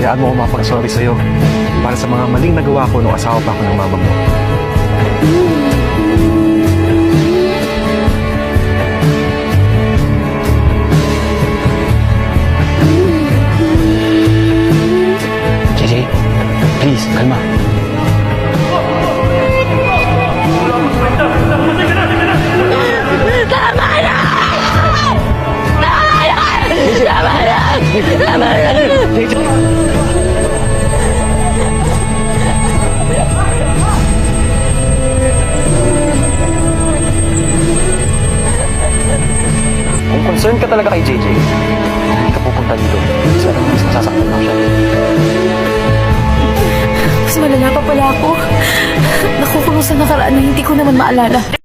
hayaan mo ako mapag-sorry sa'yo para sa mga maling nagawa ko nung asawa pa ako ng mama mo. JJ, please, kalma. Kung concerned ka talaga kay JJ, hindi ka pupunta dito. Kasi alam mo, mas nasasaktan lang siya. Mas malala pa pala ako. Nakukulong sa nakaraan na hindi ko naman maalala.